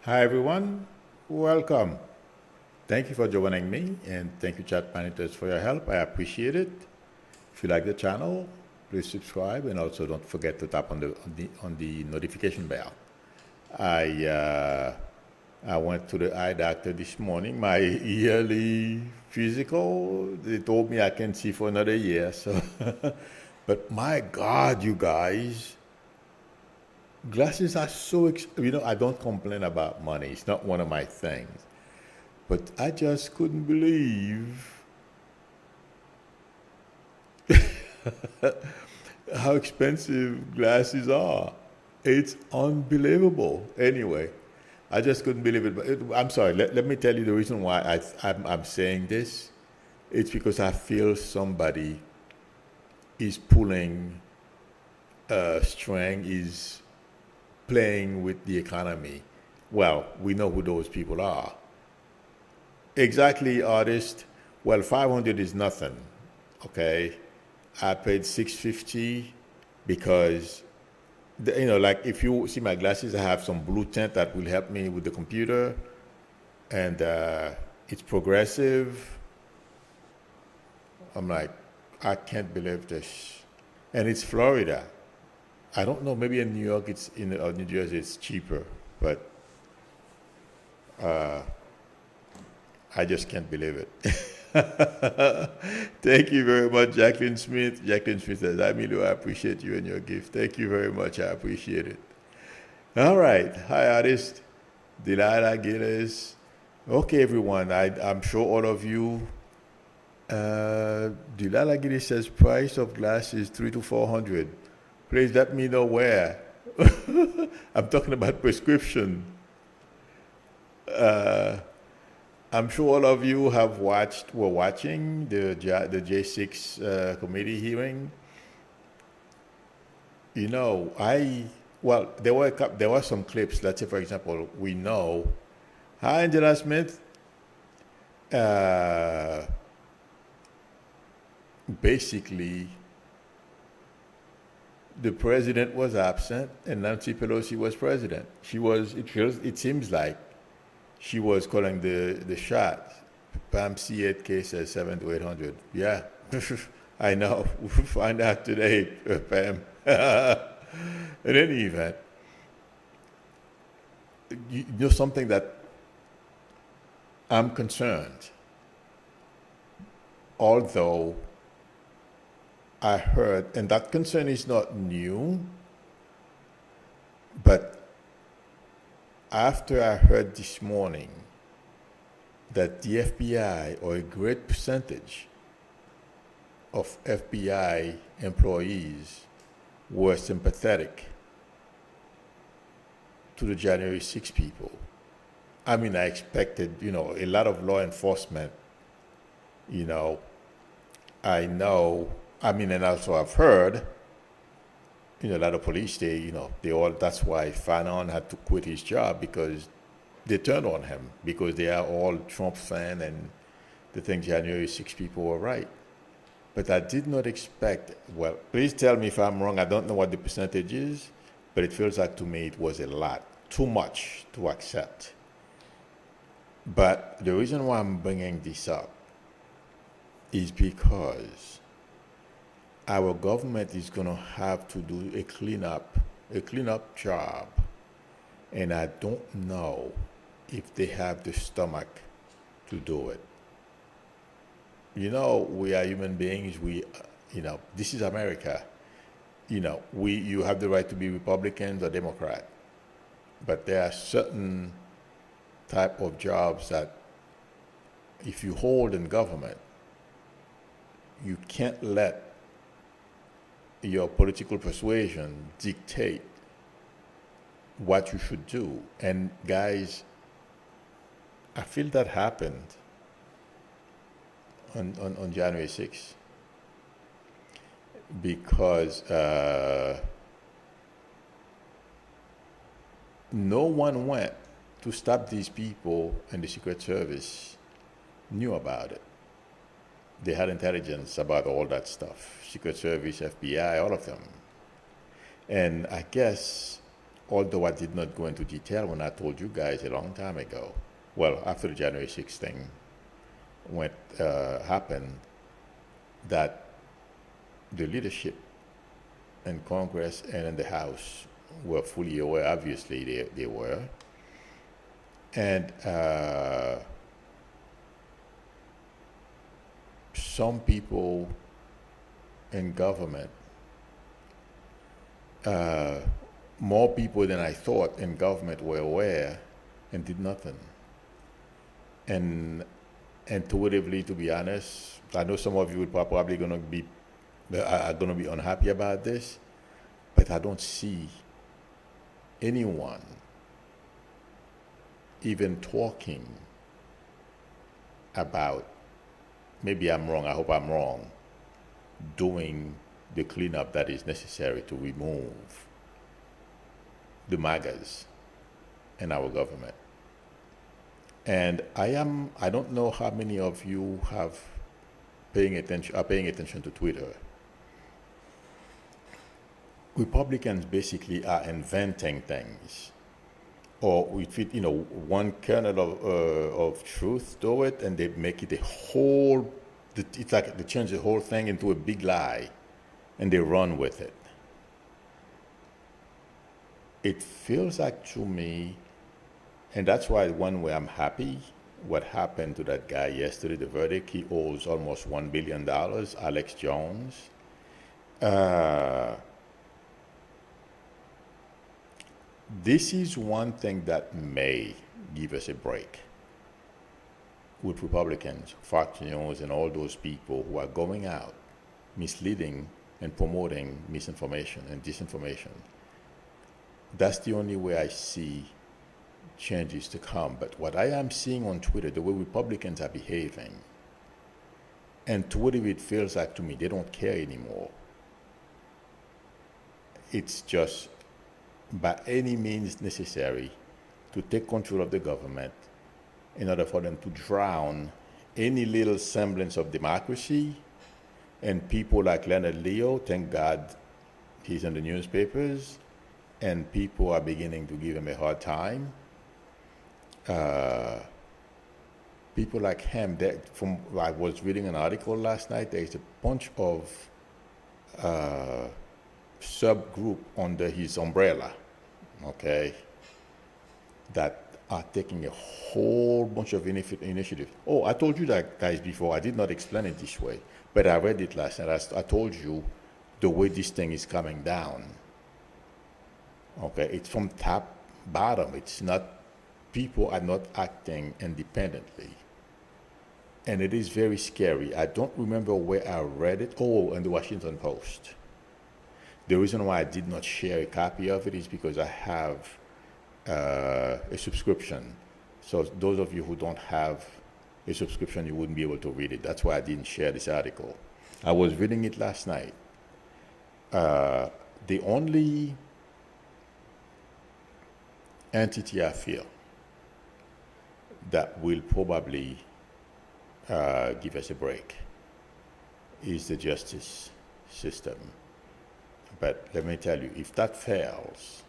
Hi everyone, welcome. Thank you for joining me and thank you chat managers for your help. I appreciate it. If you like the channel, please subscribe and also don't forget to tap on the notification bell. I I went to the eye doctor this morning, my yearly physical. They told me I can see for another year. So, but my God, you guys, glasses are so, I don't complain about money. It's not one of my things. But I just couldn't believe how expensive glasses are. It's unbelievable. Anyway, I just couldn't believe it. But I'm sorry. Let me tell you the reason why I'm saying this. It's because I feel somebody is pulling a string, is playing with the economy. Well, we know who those people are. Exactly, artist. Well, 500 is nothing. Okay, I paid 650 because like if you see my glasses, I have some blue tint that will help me with the computer, and it's progressive. I'm like, I can't believe this, and it's Florida. I don't know. Maybe in New York, it's in New Jersey, it's cheaper, but I just can't believe it. Thank you very much, Jacqueline Smith. Jacqueline Smith says, Emilio, I appreciate you and your gift. Thank you very much. I appreciate it. All right. Hi, artist. Delilah Gillis. Okay, everyone. I'm sure all of you. Delilah Gillis says price of glass is 300 to 400. Please let me know where. I'm talking about prescription. I'm sure all of you were watching the J6 committee hearing. There were some clips. Let's say, for example, we know. Hi, Angela Smith. Basically, the president was absent and Nancy Pelosi was president. It seems like she was calling the shots. Pam C8K says 7 to 800. Yeah, I know. We'll find out today, Pam. In any event, you know something that I'm concerned. Although I heard, and that concern is not new, but after I heard this morning that the FBI, or a great percentage of FBI employees, were sympathetic to the January 6 people. I mean, I expected, a lot of law enforcement, I know, and also I've heard, a lot of police, that's why Fanon had to quit his job, because they turned on him, because they are all Trump fans and they think January 6 people were right. But I did not expect, well, please tell me if I'm wrong. I don't know what the percentage is, but it feels like to me it was a lot, too much to accept. But the reason why I'm bringing this up is because our government is going to have to do a cleanup job. And I don't know if they have the stomach to do it. We are human beings. This is America. You have the right to be Republicans or Democrat. But there are certain type of jobs that if you hold in government, you can't let your political persuasion dictate what you should do. And guys, I feel that happened on January 6th, because no one went to stop these people, and the Secret Service knew about it. They had intelligence about all that stuff. Secret Service, FBI, all of them. And I guess although I did not go into detail when I told you guys a long time ago, well, after the January 6th thing happened, that the leadership in Congress and in the House were fully aware. Obviously, they were. And some people in government, more people than I thought in government were aware and did nothing. And intuitively, to be honest, I know some of you are probably going to be unhappy about this, but I don't see anyone even talking about, maybe I'm wrong, I hope I'm wrong, doing the cleanup that is necessary to remove the MAGAs in our government. And I don't know how many of you are paying attention to Twitter. Republicans basically are inventing things, or we fit, one kernel of truth to it, and they make it it's like they change the whole thing into a big lie, and they run with it. It feels like to me, and that's why one way I'm happy, what happened to that guy yesterday, the verdict, he owes almost $1 billion, Alex Jones. This is one thing that may give us a break with Republicans, Fox News, and all those people who are going out misleading and promoting misinformation and disinformation. That's the only way I see changes to come. But what I am seeing on Twitter, the way Republicans are behaving, and Twitter, it feels like to me, they don't care anymore. It's just by any means necessary to take control of the government in order for them to drown any little semblance of democracy. And people like Leonard Leo, thank God he's in the newspapers, and people are beginning to give him a hard time. People like him, I was reading an article last night, there's a bunch of subgroup under his umbrella, okay, that are taking a whole bunch of initiatives. Oh, I told you that, guys, before. I did not explain it this way, but I read it last night. I told you the way this thing is coming down. Okay, it's from top bottom. It's not, people are not acting independently. And it is very scary. I don't remember where I read it. Oh, in the Washington Post. The reason why I did not share a copy of it is because I have a subscription. So those of you who don't have a subscription, you wouldn't be able to read it. That's why I didn't share this article. I was reading it last night. The only entity I feel that will probably give us a break is the justice system. But let me tell you, if that fails,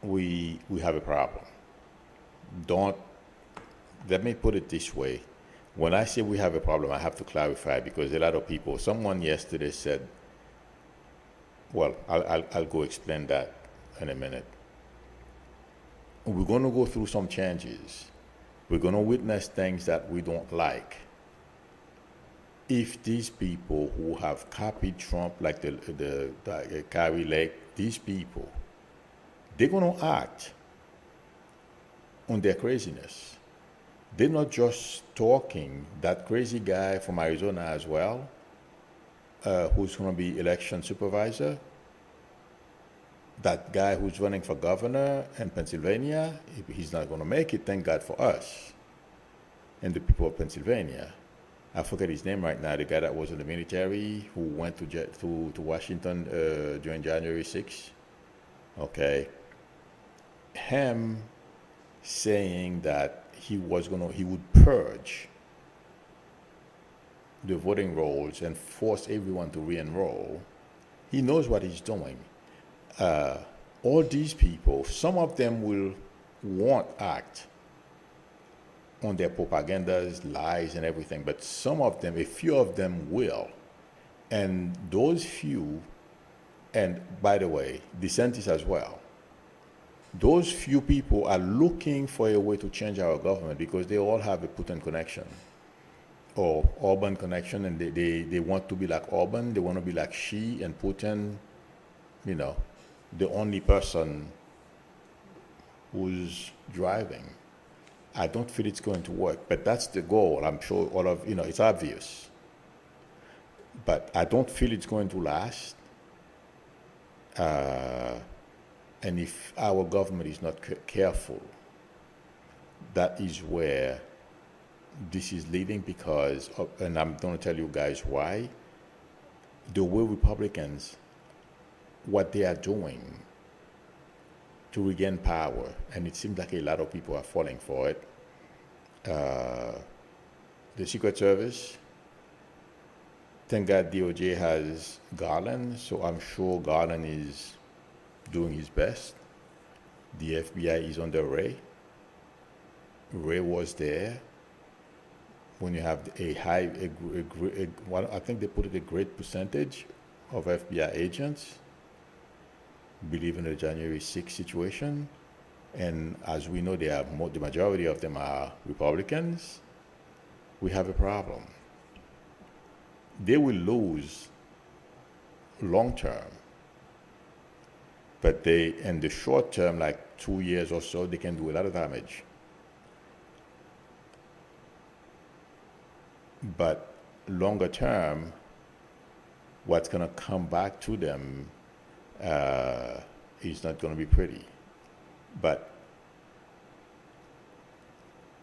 we have a problem. Let me put it this way. When I say we have a problem, I have to clarify, because a lot of people, someone yesterday said, well, I'll go explain that in a minute. We're going to go through some changes. We're going to witness things that we don't like. If these people who have copied Trump, like the Carrie Lake, these people, they're going to act on their craziness. They're not just talking. That crazy guy from Arizona as well, who's going to be election supervisor, that guy who's running for governor in Pennsylvania, he's not going to make it, thank God for us and the people of Pennsylvania. I forget his name right now, the guy that was in the military who went to Washington during January 6th. Okay. Him saying that he would purge the voting rolls and force everyone to re-enroll. He knows what he's doing. All these people, some of them won't act on their propagandas, lies, and everything, but some of them, a few of them will. And those few, and by the way, DeSantis as well, those few people are looking for a way to change our government because they all have a Putin connection or Orban connection, and they want to be like Orban, they want to be like Xi and Putin, the only person who's driving. I don't feel it's going to work, but that's the goal. I'm sure all of, it's obvious. But I don't feel it's going to last. And if our government is not careful, that is where this is leading because, and I'm going to tell you guys why, the way Republicans, what they are doing to regain power, and it seems like a lot of people are falling for it. The Secret Service, thank God DOJ has Garland, so I'm sure Garland is doing his best. The FBI is under Ray. Ray was there. When you have I think they put it a great percentage of FBI agents believe in the January 6th situation. And as we know, the majority of them are Republicans. We have a problem. They will lose long term. But in the short term, like 2 years or so, they can do a lot of damage. But longer term, what's going to come back to them is not going to be pretty. But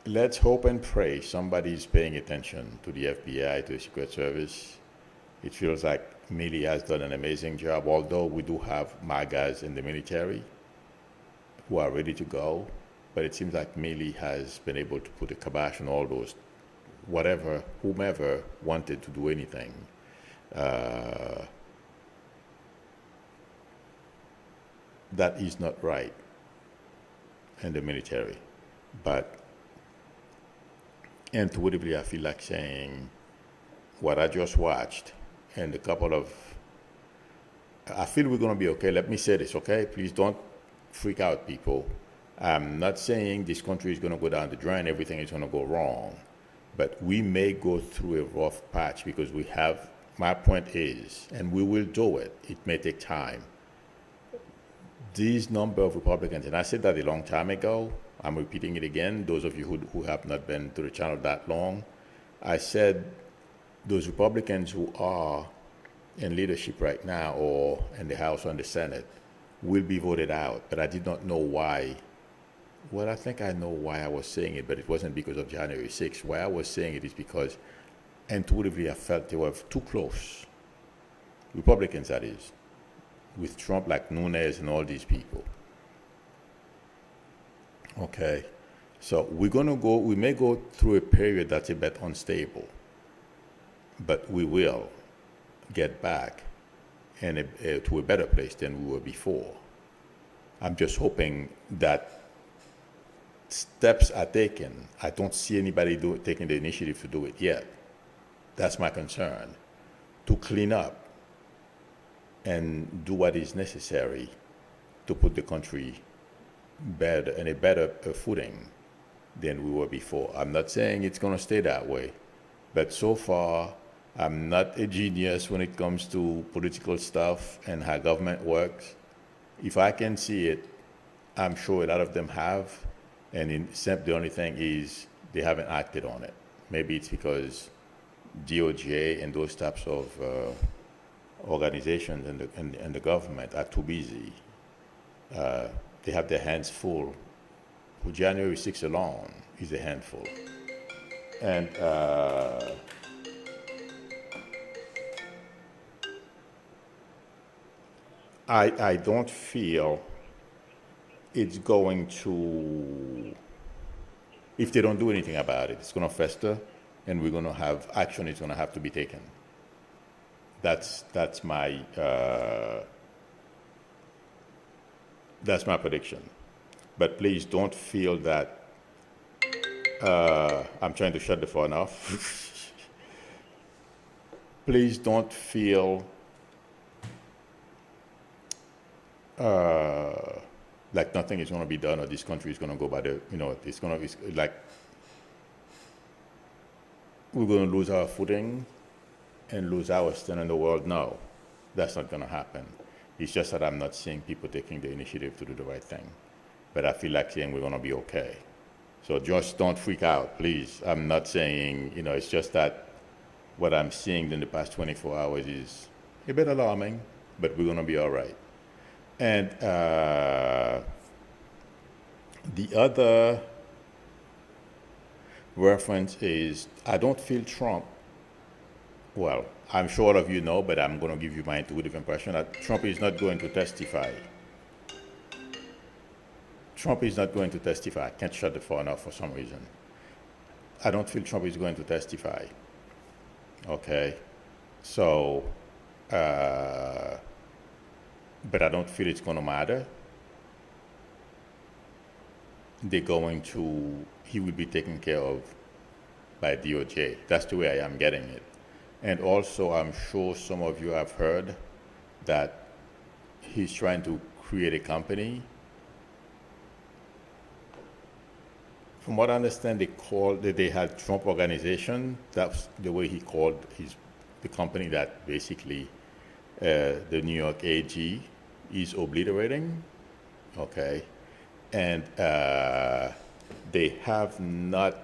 let's hope and pray somebody's paying attention to the FBI, to the Secret Service. It feels like Milley has done an amazing job, although we do have MAGAs in the military who are ready to go. But it seems like Milley has been able to put a kibosh on all those, whomever wanted to do anything. That is not right in the military. But intuitively, I feel like saying what I just watched and I feel we're going to be okay. Let me say this, okay? Please don't freak out, people. I'm not saying this country is going to go down the drain, everything is going to go wrong. But we may go through a rough patch because my point is, and we will do it, it may take time. These number of Republicans, and I said that a long time ago, I'm repeating it again, those of you who have not been to the channel that long, I said those Republicans who are in leadership right now or in the House or in the Senate will be voted out, but I did not know why. Well, I think I know why I was saying it, but it wasn't because of January 6th. Why I was saying it is because intuitively I felt they were too close. Republicans, that is, with Trump, like Nunes and all these people. Okay, so we may go through a period that's a bit unstable, but we will get back to a better place than we were before. I'm just hoping that steps are taken. I don't see anybody taking the initiative to do it yet. That's my concern, to clean up and do what is necessary to put the country better in a better footing than we were before. I'm not saying it's going to stay that way, but so far I'm not a genius when it comes to political stuff and how government works. If I can see it, I'm sure a lot of them have, and the only thing is they haven't acted on it. Maybe it's because DOJ and those types of organizations and the government are too busy. They have their hands full. For January 6th alone is a handful. And I don't feel it's going to, if they don't do anything about it, it's going to fester, and we're going to have action is going to have to be taken. That's my prediction. But please don't feel that I'm trying to shut the phone off. Please don't feel like nothing is going to be done or this country is going to go by the, it's going to be like we're going to lose our footing and lose our stand in the world. No, that's not going to happen. It's just that I'm not seeing people taking the initiative to do the right thing. But I feel like saying we're going to be okay. So just don't freak out, please. I'm not saying, it's just that what I'm seeing in the past 24 hours is a bit alarming, but we're going to be all right. And the other reference is I don't feel Trump. Well, I'm sure all of you know, but I'm going to give you my intuitive impression that Trump is not going to testify. Trump is not going to testify. I can't shut the phone off for some reason. I don't feel Trump is going to testify. Okay? So, but I don't feel it's going to matter. He will be taken care of by DOJ. That's the way I am getting it. And also, I'm sure some of you have heard that he's trying to create a company. From what I understand, they had Trump Organization. That's the way he called the company that basically the New York AG is obliterating. Okay. And they have not,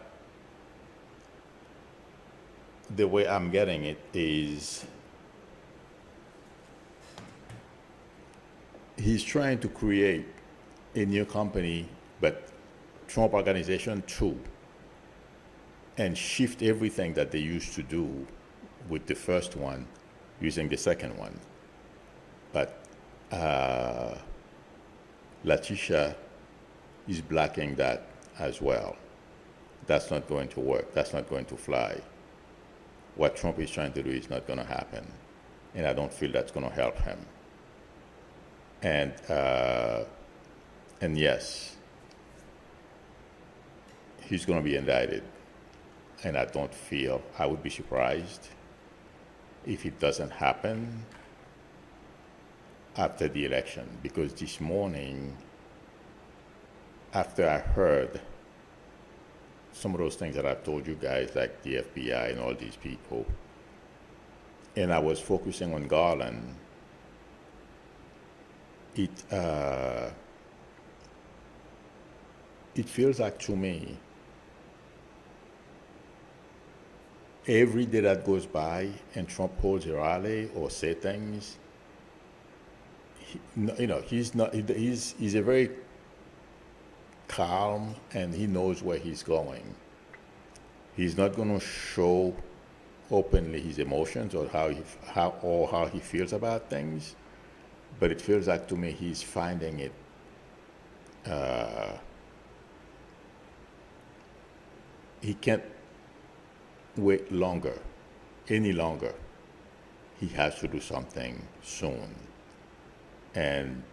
the way I'm getting it is he's trying to create a new company, but Trump Organization 2, and shift everything that they used to do with the first one using the second one. But Letitia is blocking that as well. That's not going to work. That's not going to fly. What Trump is trying to do is not going to happen. And I don't feel that's going to help him. And yes, he's going to be indicted. And I would be surprised if it doesn't happen after the election. Because this morning, after I heard some of those things that I've told you guys, like the FBI and all these people, and I was focusing on Garland, it feels like to me, every day that goes by and Trump holds a rally or say things, he's a very calm, and he knows where he's going. He's not going to show openly his emotions or how he feels about things, but it feels like to me he's finding it he can't wait any longer. He has to do something soon. And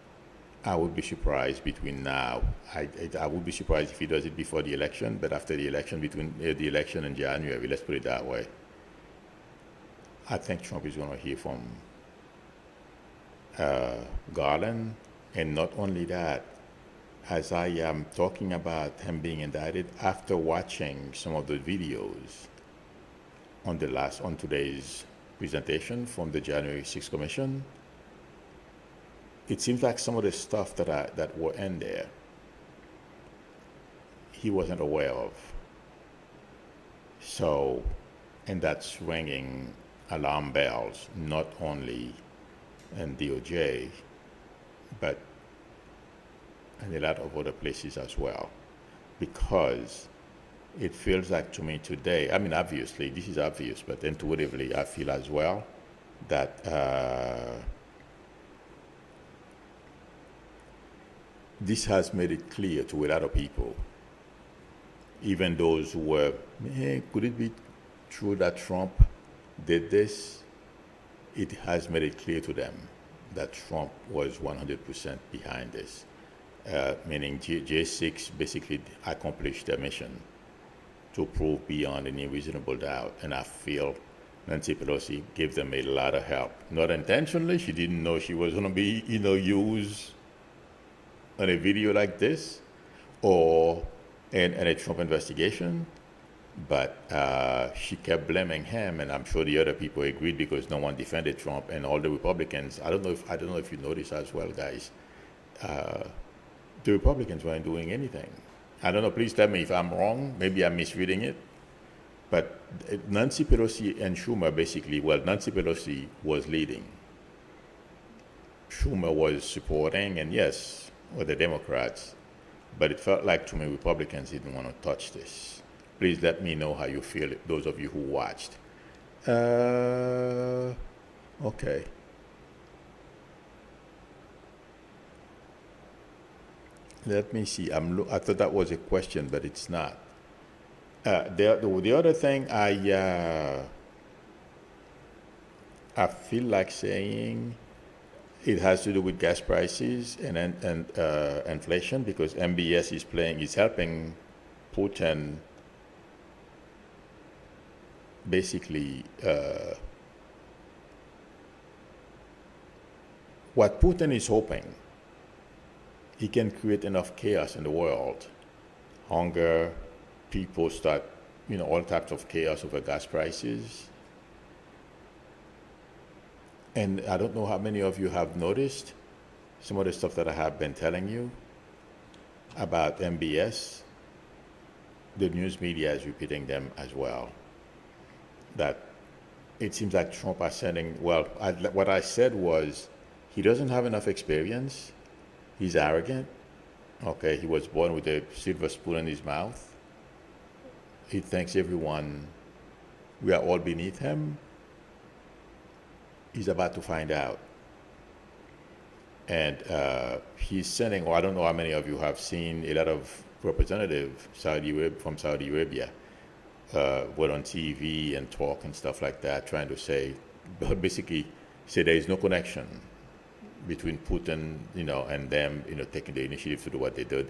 I would be surprised between now. I would be surprised if he does it before the election, but after the election, between the election and January, let's put it that way, I think Trump is going to hear from Garland. And not only that, as I am talking about him being indicted, after watching some of the videos on today's presentation from the January 6th Commission, it seems like some of the stuff that were in there, he wasn't aware of. So, and that's ringing alarm bells, not only in DOJ, but in a lot of other places as well. Because it feels like to me today, I mean, obviously, this is obvious, but intuitively, I feel as well that this has made it clear to a lot of people, even those who were, could it be true that Trump did this? it has made it clear to them that Trump was 100% behind this, meaning J6 basically accomplished their mission to prove beyond any reasonable doubt. And I feel Nancy Pelosi gave them a lot of help. Not intentionally, she didn't know she was going to be, used on a video like this or in a Trump investigation. But she kept blaming him, and I'm sure the other people agreed because no one defended Trump, and all the Republicans. I don't know if you noticed as well, guys. The Republicans weren't doing anything. I don't know. Please tell me if I'm wrong. Maybe I'm misreading it. But Nancy Pelosi and Schumer basically. Well, Nancy Pelosi was leading. Schumer was supporting, and yes, were the Democrats. But it felt like too many Republicans didn't want to touch this. Please let me know how you feel, those of you who watched. Okay. Let me see. I thought that was a question, but it's not. The other thing I feel like saying, it has to do with gas prices and inflation, because MBS is helping Putin basically. What Putin is hoping, he can create enough chaos in the world, hunger, people start, all types of chaos over gas prices. And I don't know how many of you have noticed some of the stuff that I have been telling you about MBS. The news media is repeating them as well. That it seems like Trump is sending, what I said was, he doesn't have enough experience. He's arrogant. Okay, he was born with a silver spoon in his mouth. He thinks we are all beneath him. He's about to find out. And he's sending, I don't know how many of you have seen a lot of representatives from Saudi Arabia went on TV and talk and stuff like that, trying to say, basically say there is no connection between Putin, and them, taking the initiative to do what they did,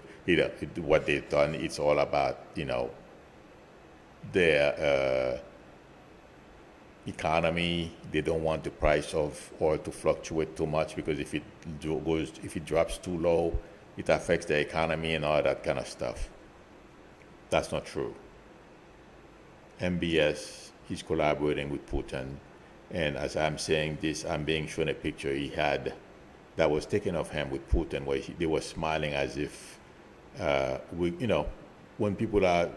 what they've done. It's all about, their economy. They don't want the price of oil to fluctuate too much, because if it drops too low, it affects the economy and all that kind of stuff. That's not true. MBS is collaborating with Putin, and as I'm saying this, I'm being shown a picture he had that was taken of him with Putin, where they were smiling as if, when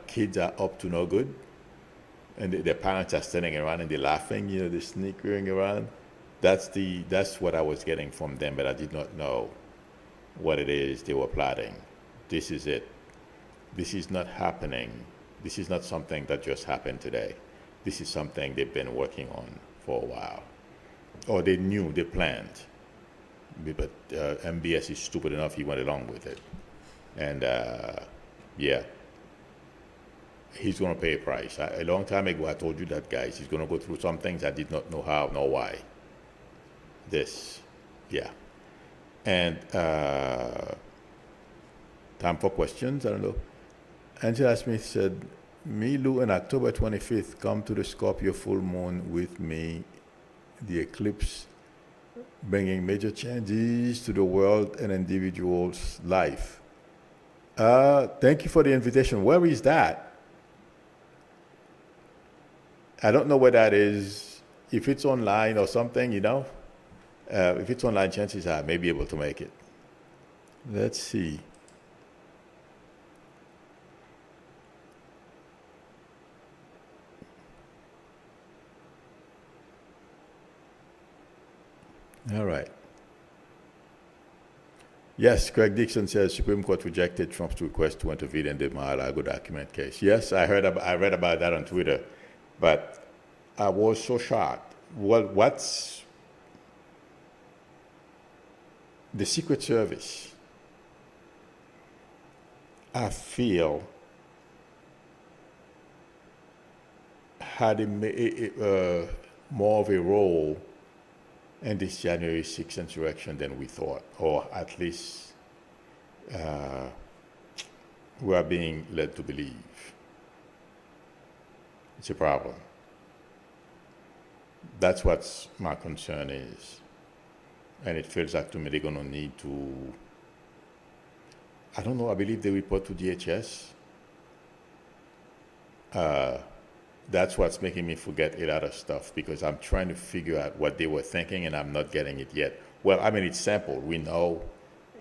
kids are up to no good, and their parents are standing around and they're laughing, they're snickering around. That's what I was getting from them, but I did not know what it is they were plotting. This is it. This is not happening. This is not something that just happened today. This is something they've been working on for a while. Or they planned. But MBS is stupid enough, he went along with it. And he's going to pay a price. A long time ago, I told you that, guys, he's going to go through some things I did not know how nor why. And time for questions, I don't know. Angela Smith said, me, Lou, on October 25th, come to the Scorpio full moon with me, the eclipse, bringing major changes to the world and individual's life. Thank you for the invitation. Where is that? I don't know where that is. If it's online or something, if it's online, chances are I may be able to make it. Let's see. All right. Yes, Craig Dixon says Supreme Court rejected Trump's request to intervene in the Mar-a-Lago document case. Yes, I read about that on Twitter, but I was so shocked. Well, what's the Secret Service? I feel had more of a role and this January 6th insurrection than we thought, or at least we are being led to believe. It's a problem. That's what my concern is. And it feels like to me they're going to need to, I don't know, I believe they report to DHS. That's what's making me forget a lot of stuff because I'm trying to figure out what they were thinking and I'm not getting it yet. Well, I mean, it's simple. We know,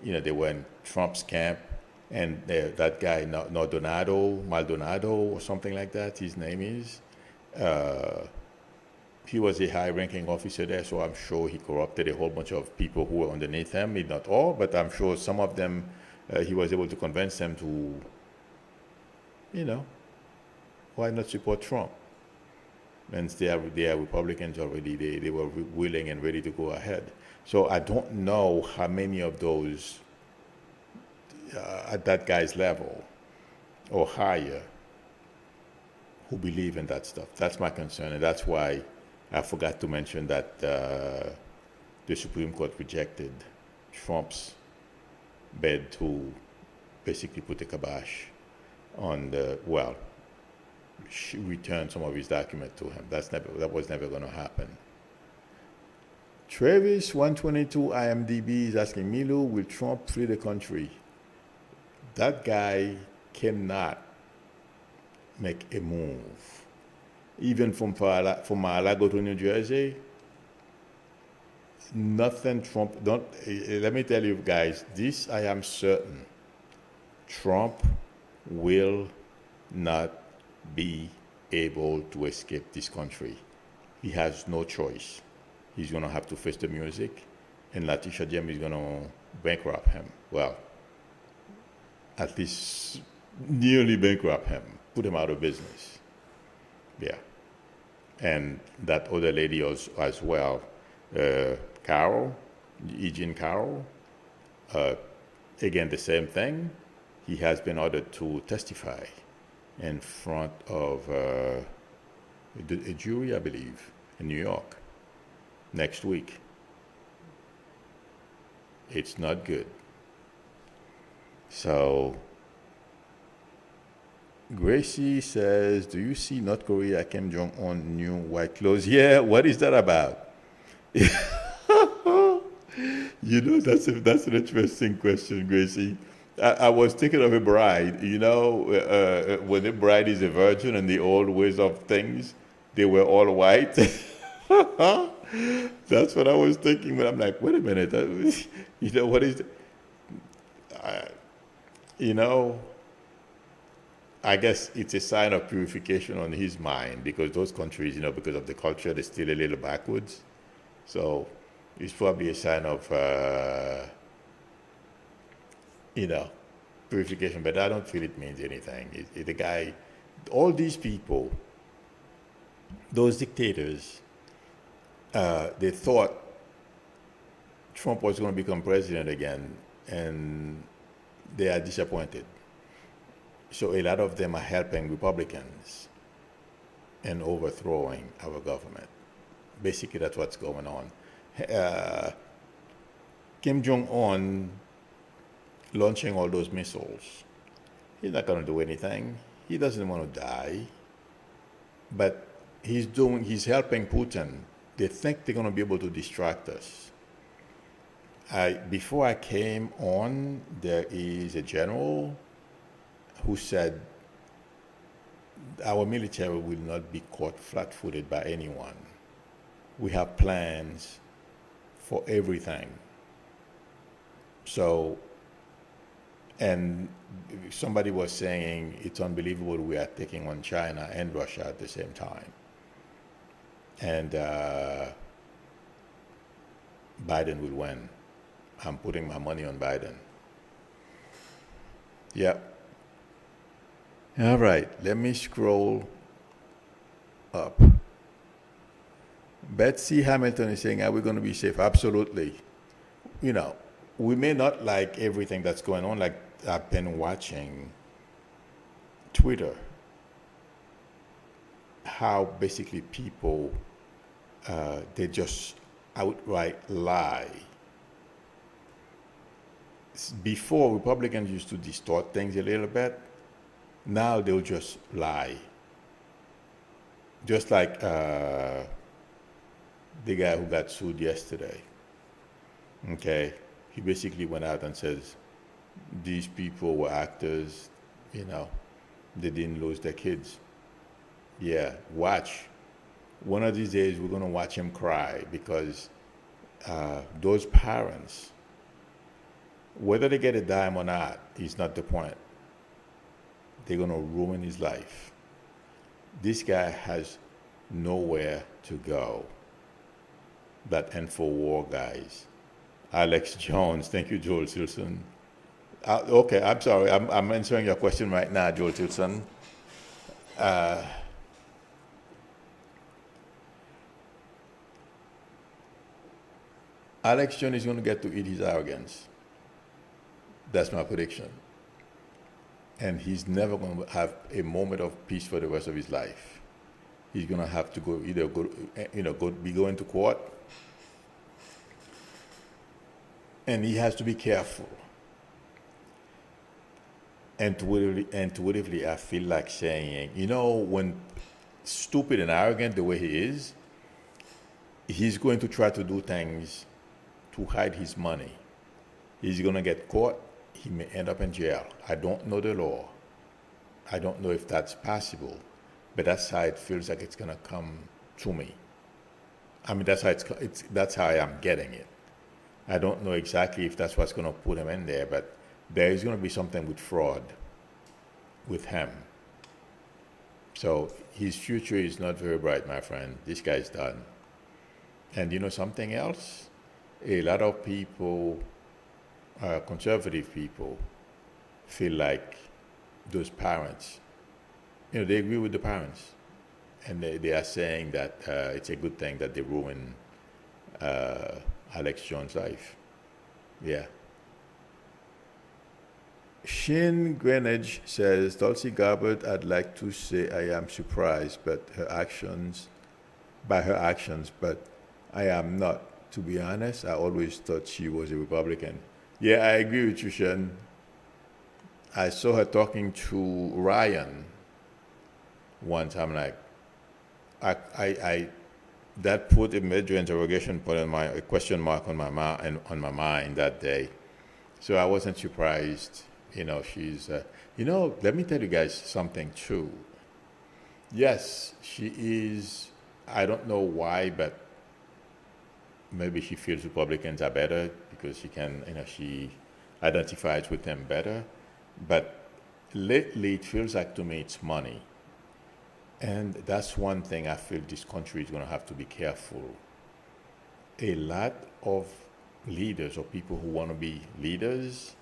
they were in Trump's camp and that guy, Maldonado or something like that, his name is, he was a high-ranking officer there, so I'm sure he corrupted a whole bunch of people who were underneath him. Maybe not all, but I'm sure some of them, he was able to convince them to, why not support Trump? And they are Republicans already. They were willing and ready to go ahead. So I don't know how many of those at that guy's level or higher who believe in that stuff. That's my concern, and that's why I forgot to mention that the Supreme Court rejected Trump's bid to basically put a kibosh on return some of his documents to him. That was never going to happen. Travis 122 IMDb is asking Milu, will Trump flee the country? That guy cannot make a move. Even from Mar-a-Lago to New Jersey, nothing Trump, let me tell you guys, this I am certain, Trump will not be able to escape this country. He has no choice. He's going to have to face the music, and Letitia James is going to bankrupt him. Well, at least nearly bankrupt him, put him out of business. Yeah. And that other lady as well, Carroll, Eugene Carroll, again, the same thing. He has been ordered to testify in front of a jury, I believe, in New York next week. It's not good. So Gracie says, do you see North Korea Kim Jong-un new white clothes? Yeah, what is that about? That's an interesting question, Gracie. I was thinking of a bride, when a bride is a virgin and the old ways of things, they were all white. That's what I was thinking, but I'm like, wait a minute, what is I guess it's a sign of purification on his mind because those countries, because of the culture, they're still a little backwards. So it's probably a sign of, purification, but I don't feel it means anything. The guy, all these people, those dictators, they thought Trump was going to become president again, and they are disappointed. So a lot of them are helping Republicans in overthrowing our government. Basically, that's what's going on. Kim Jong-un launching all those missiles, he's not going to do anything. He doesn't want to die. But he's helping Putin. They think they're going to be able to distract us. Before I came on, there is a general who said our military will not be caught flat-footed by anyone. We have plans for everything. So, and somebody was saying it's unbelievable we are taking on China and Russia at the same time. And Biden will win. I'm putting my money on Biden. Yep. All right, let me scroll up. Betsy Hamilton is saying, are we going to be safe? Absolutely. We may not like everything that's going on. Like I've been watching Twitter, how basically people, they just outright lie. Before, Republicans used to distort things a little bit. Now they'll just lie. Just like the guy who got sued yesterday. Okay, he basically went out and says these people were actors, you know, they didn't lose their kids. Yeah, watch. One of these days we're gonna watch him cry because those parents, whether they get a dime or not, is not the point. They're gonna ruin his life. This guy has nowhere to go. That Infowar guys. Alex Jones, thank you, Joel Silson. Okay, I'm sorry, I'm answering your question right now, Joel Silson. Alex Jones is going to get to eat his arrogance. That's my prediction. And he's never going to have a moment of peace for the rest of his life. He's going to have to go either be going to court, and he has to be careful. Intuitively, I feel like saying, when stupid and arrogant the way he is, he's going to try to do things to hide his money. He's going to get caught. He may end up in jail. I don't know the law. I don't know if that's possible, but that's how it feels like it's going to come to me. I mean, that's how I am getting it. I don't know exactly if that's what's going to put him in there, but there is going to be something with fraud with him. So his future is not very bright, my friend. This guy's done. And you know something else? A lot of people, conservative people, feel like those parents, they agree with the parents. And they are saying that it's a good thing that they ruined Alex Jones' life. Yeah. Shin Greenwich says, Tulsi Gabbard, I'd like to say I am surprised by her actions, but I am not. To be honest, I always thought she was a Republican. Yeah, I agree with you, Shin. I saw her talking to Ryan once. I'm like, that put a major interrogation point a question mark on my mind that day. So I wasn't surprised. She's. Let me tell you guys something too. Yes, she is. I don't know why, but maybe she feels Republicans are better because she identifies with them better. But lately, it feels like to me it's money. And that's one thing I feel this country is going to have to be careful. A lot of leaders or people who want to be leaders,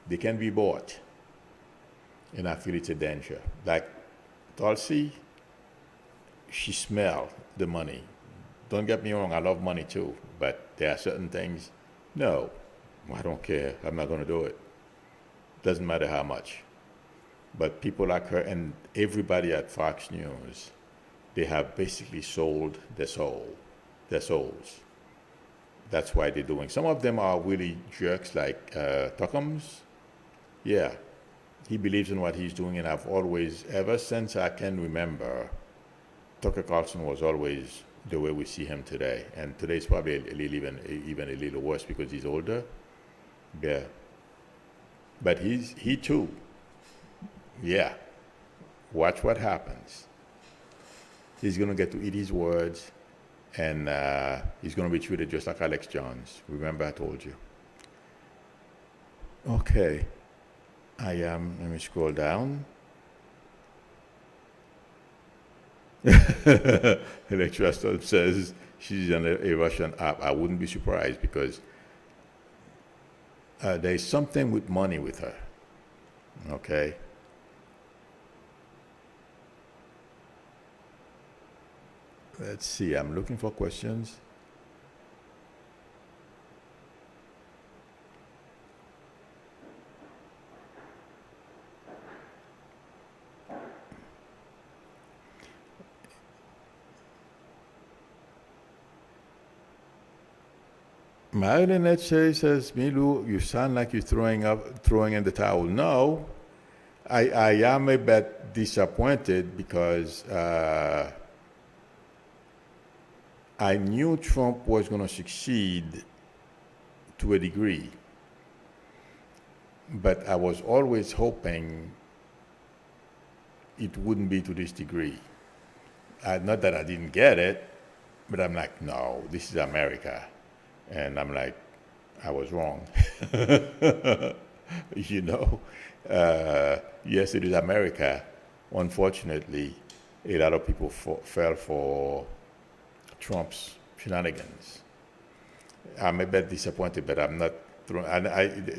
they can be bought. And I feel it's a danger. Like Tulsi, she smelled the money. Don't get me wrong, I love money too, but there are certain things, no, I don't care. I'm not going to do it. Doesn't matter how much. But people like her and everybody at Fox News, they have basically sold their souls. That's why they're doing. Some of them are really jerks like Tuckums. Yeah, he believes in what he's doing, and I've always, ever since I can remember, Tucker Carlson was always the way we see him today. And today is probably even a little worse because he's older. Yeah. But he too. Yeah. Watch what happens. He's going to get to eat his words, and he's going to be treated just like Alex Jones. Remember I told you. Okay. Let me scroll down. Electrastal says she's on a Russian app. I wouldn't be surprised because there's something with money with her. Okay. Let's see. I'm looking for questions. Marilyn Let's says, Milu, you sound like you're throwing in the towel. No, I am a bit disappointed because I knew Trump was going to succeed to a degree, but I was always hoping it wouldn't be to this degree. Not that I didn't get it, but I'm like, no, this is America. And I'm like, I was wrong. you know, yes, it is America. Unfortunately, a lot of people fell for Trump's shenanigans. I'm a bit disappointed, but I'm not throwing.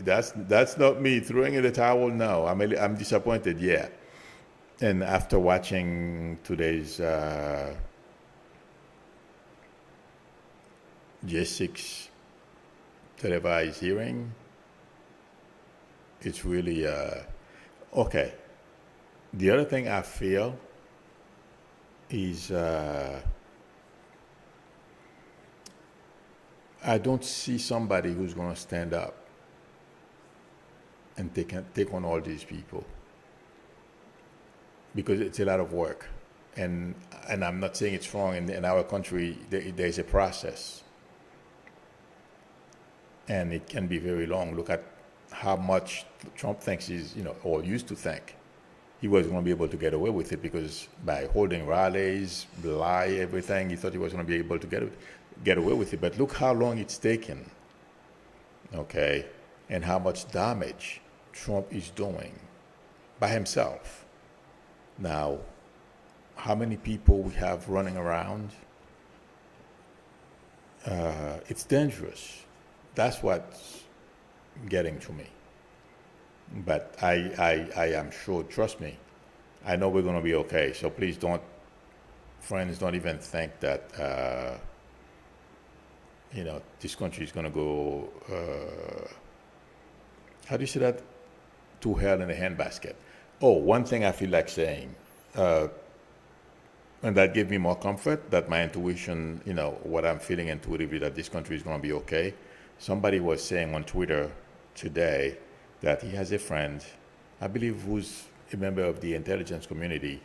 That's not me throwing in the towel. No, I'm disappointed. Yeah. And after watching today's J6 televised hearing, it's really okay. The other thing I feel is I don't see somebody who's going to stand up and take on all these people, because it's a lot of work. And I'm not saying it's wrong. In our country, there's a process. And it can be very long. Look at how much Trump thinks or used to think he was going to be able to get away with it, because by holding rallies, lie, everything, he thought he was going to be able to get away with it. But look how long it's taken, okay, and how much damage Trump is doing by himself. Now, how many people we have running around? It's dangerous. That's what's getting to me. But I am sure, trust me, I know we're going to be okay. So please friends, don't even think that, this country is going to go, how do you say that? To hell in a handbasket. Oh, one thing I feel like saying, and that gave me more comfort, that my intuition, what I'm feeling intuitively, that this country is going to be okay. Somebody was saying on Twitter today that he has a friend, I believe, who's a member of the intelligence community,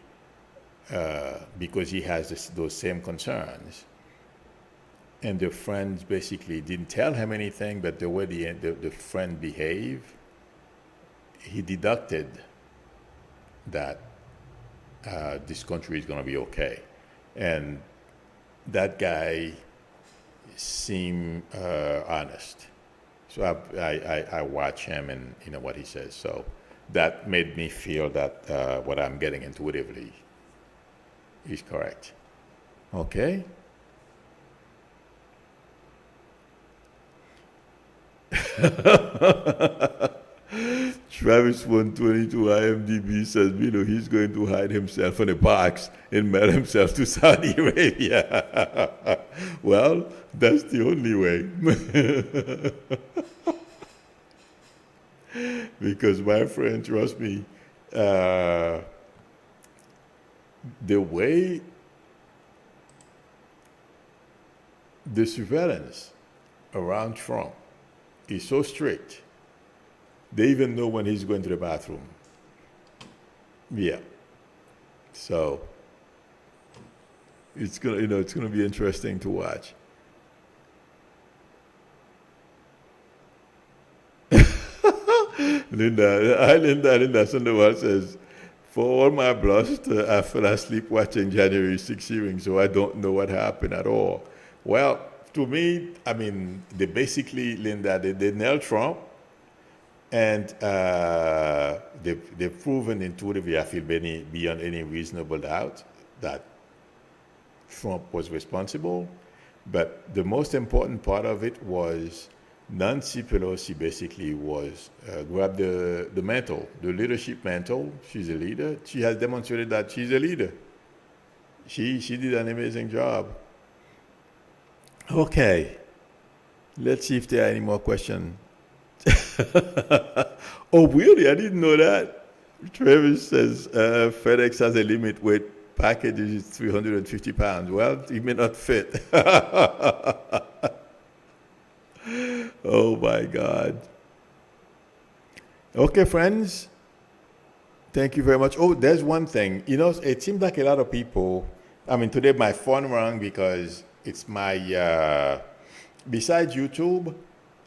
because he has those same concerns. And the friend basically didn't tell him anything, but the way the friend behaved, he deducted that this country is going to be okay. And that guy seemed honest. So I watch him and what he says. So that made me feel that what I'm getting intuitively is correct. Okay. Travis 122 IMDb says, he's going to hide himself in a box and mail himself to Saudi Arabia. Well, that's the only way. Because my friend, trust me, the way the surveillance around Trump is so strict, they even know when he's going to the bathroom. Yeah. So it's gonna be interesting to watch. Linda Sandoval says, for all my bluster, I fell asleep watching January 6 hearing, so I don't know what happened at all. Well, to me, they basically, Linda, they nailed Trump. And they've proven intuitively, I feel, beyond any reasonable doubt, that Trump was responsible. But the most important part of it was Nancy Pelosi basically grabbed the mantle, the leadership mantle. She's a leader. She has demonstrated that she's a leader. She did an amazing job. Okay. Let's see if there are any more questions. Oh, really? I didn't know that. Travis says FedEx has a limit weight package is 350 pounds. Well, it may not fit. Oh my God. Okay, friends. Thank you very much. Oh, there's one thing. It seems like a lot of people. I mean, today my phone rang because it's my. Besides YouTube,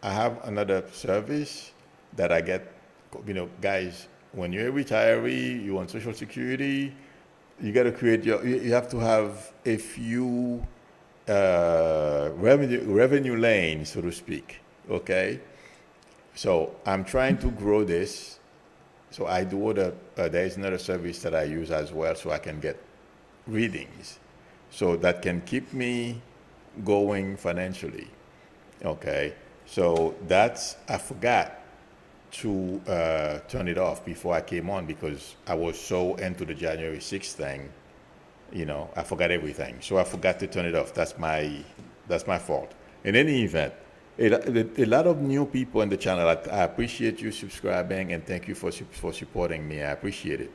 I have another service that I get. Guys, when you're a retiree, you want Social Security, you got to create you have to have a few revenue lanes, so to speak. Okay, so I'm trying to grow this. So I do there is another service that I use as well, so I can get readings, so that can keep me going financially. Okay, so I forgot to turn it off before I came on because I was so into the January 6th thing. I forgot everything, so I forgot to turn it off. That's my fault. In any event, a lot of new people in the channel. I appreciate you subscribing and thank you for supporting me. I appreciate it.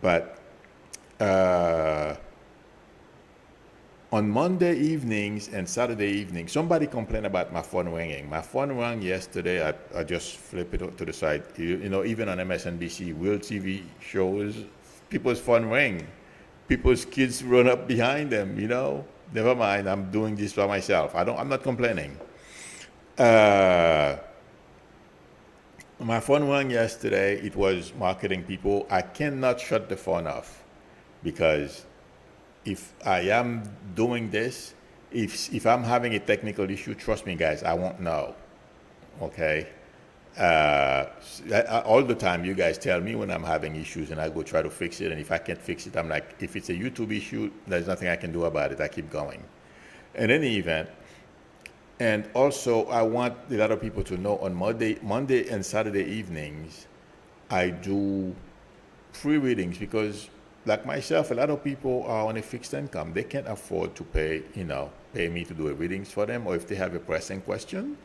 But on Monday evenings and Saturday evenings, somebody complained about my phone ringing. My phone rang yesterday. I just flip it to the side. Even on MSNBC, real TV shows, people's phone ring. People's kids run up behind them. Never mind. I'm doing this by myself. I'm not complaining. My phone rang yesterday. It was marketing people. I cannot shut the phone off because if I am doing this, if I'm having a technical issue, trust me, guys, I won't know. Okay. All the time, you guys tell me when I'm having issues, and I go try to fix it. And if I can't fix it, I'm like, if it's a YouTube issue, there's nothing I can do about it. I keep going. In any event, and also I want a lot of people to know on Monday and Saturday evenings, I do free readings because, like myself, a lot of people are on a fixed income. They can't afford to pay me to do a readings for them, or if they have a pressing question,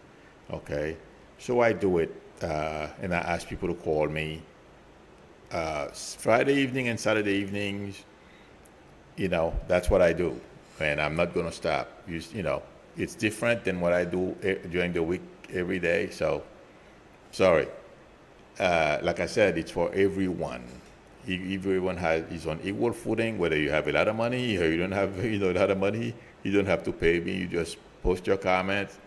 okay. So I do it, and I ask people to call me Friday evening and Saturday evenings. That's what I do, and I'm not gonna stop. It's different than what I do during the week every day. So, sorry. Like I said, it's for everyone. Everyone is on equal footing. Whether you have a lot of money or you don't have a lot of money, you don't have to pay me. You just post your comments,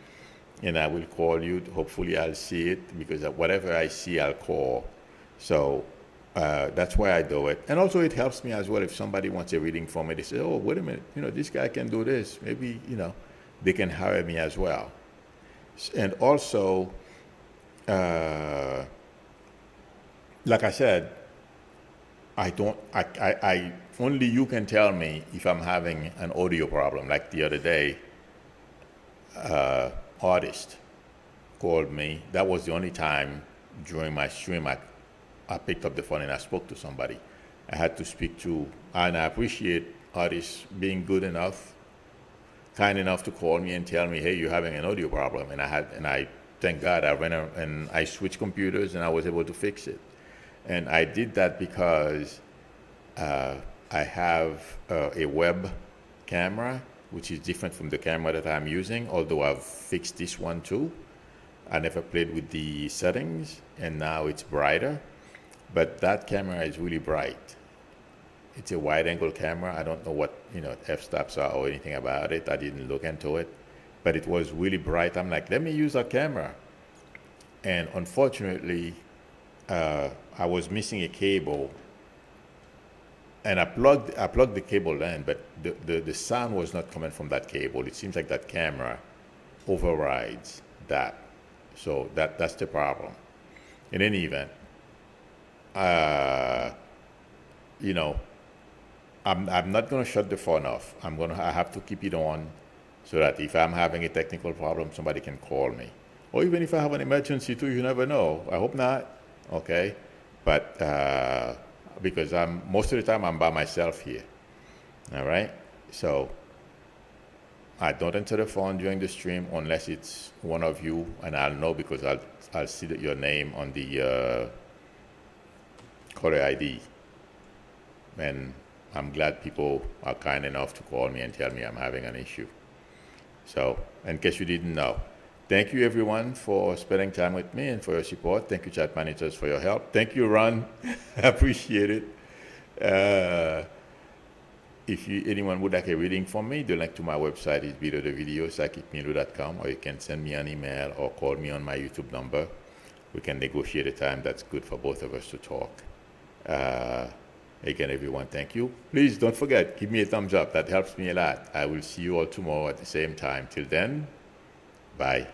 and I will call you. Hopefully, I'll see it because whatever I see, I'll call. So that's why I do it. And also, it helps me as well if somebody wants a reading from me. They say, "Oh, wait a minute, this guy can do this. Maybe they can hire me as well." And also, like I said, I only you can tell me if I'm having an audio problem. Like the other day, artist called me. That was the only time during my stream I picked up the phone and I spoke to somebody. I had to speak to, and I appreciate artists being kind enough to call me and tell me, "Hey, you're having an audio problem," and I thank God I ran and I switched computers and I was able to fix it. And I did that because I have a web camera, which is different from the camera that I'm using, although I've fixed this one too. I never played with the settings, and now it's brighter. But that camera is really bright. It's a wide-angle camera. I don't know what f-stops are or anything about it. I didn't look into it. But it was really bright. I'm like, let me use that camera. And unfortunately, I was missing a cable, and I plugged the cable in, but the sound was not coming from that cable. It seems like that camera overrides that, so that's the problem. In any event, I'm not going to shut the phone off. I have to keep it on, so that if I'm having a technical problem, somebody can call me, or even if I have an emergency too. You never know. I hope not. Okay, but because most of the time I'm by myself here. All right, so I don't answer the phone during the stream unless it's one of you, and I'll know because I'll see your name on the caller ID. And I'm glad people are kind enough to call me and tell me I'm having an issue. So, in case you didn't know, Thank you, everyone, for spending time with me and for your support. Thank you, chat managers, for your help. Thank you, Ron. I appreciate it. If anyone would like a reading from me, the link to my website is below the video, psychicmilo.com, or you can send me an email or call me on my YouTube number. We can negotiate a time that's good for both of us to talk. Again, everyone, thank you. Please don't forget, give me a thumbs up. That helps me a lot. I will see you all tomorrow at the same time. Till then, bye.